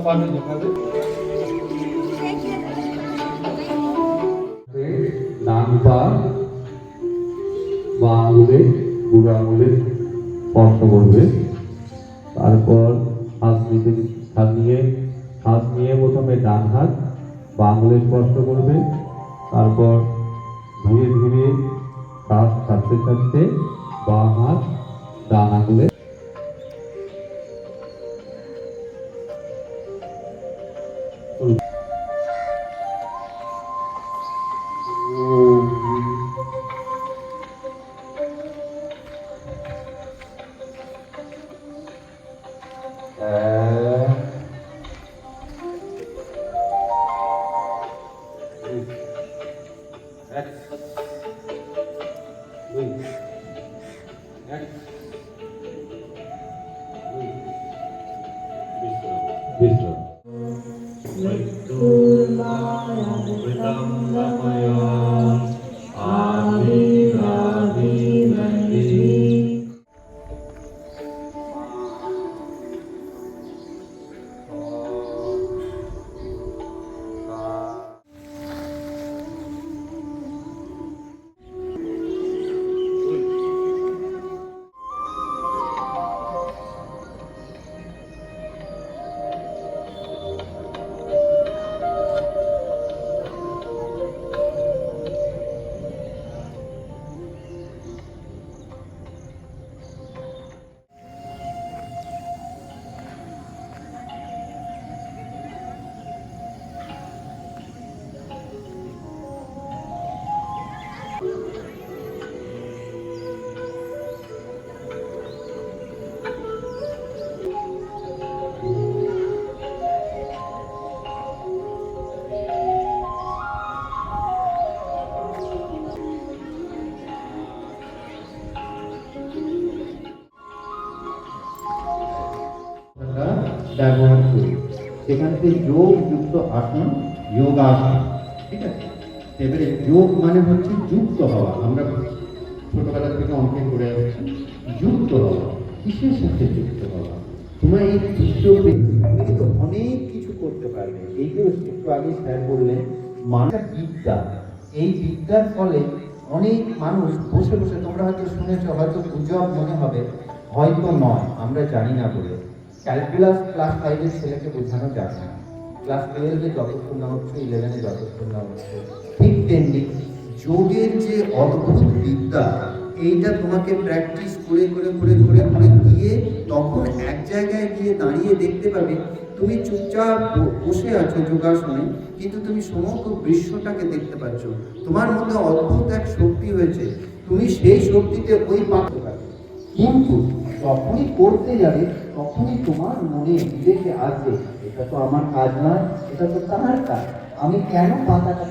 পাবে দেখাবে। ডান পা বা আঙুলে বুড়ো আঙুলে স্পর্শ করবে। তারপর হাত নিয়ে প্রথমে ডান হাত বা আঙুলে স্পর্শ করবে। তারপর ধীরে ধীরে শ্বাস ছাড়তে ছাড়তে বাঁ হাত ডান আঙুলে ব্যবহার করি। সেখান থেকে যোগ যুক্ত আসন যোগাসন, ঠিক আছে। এবারে যোগ মানে হচ্ছে যুক্ত হওয়া। আমরা ছোটবেলা থেকে অঙ্কে করে আসছি যুক্ত হওয়া। কিসের সাথে যুক্ত হওয়া? তোমার এই তুমি তো অনেক কিছু করতে পারবে। এই যে একটু আগে স্যার বললেন মানুষ বিদ্যা, এই বিদ্যার ফলে অনেক মানুষ বসে বসে, তোমরা হয়তো শুনেছ, হয়তো গুজব মনে হবে, হয়তো নয়, আমরা জানি না বলে, ক্যালকুলাস ক্লাস 5-এর ছেলেকে বোঝানো যাবে না, ক্লাস 12-এ যতক্ষণ না হচ্ছে, 11-এ যতক্ষণ না হচ্ছে। ঠিক তেমনি যোগের যে অদ্ভুত বিদ্যা, এইটা তোমাকে প্র্যাকটিস করে করে করে করে করে গিয়ে তখন এক জায়গায় গিয়ে দাঁড়িয়ে দেখতে পাবে তুমি চুপচাপ বসে আছো যোগাসনে, কিন্তু তুমি সমগ্র বিশ্বটাকে দেখতে পাচ্ছ। তোমার মধ্যে অদ্ভুত এক শক্তি হয়েছে, তুমি সেই শক্তিতে ওই পাচ্ছ। কিন্তু যখনই করতে যাবে তখনই তোমার মনে বিবেকে আসবে, এটা তো আমার কাজ নয়, এটা তো তার কাজ, আমি কেন পাতাটা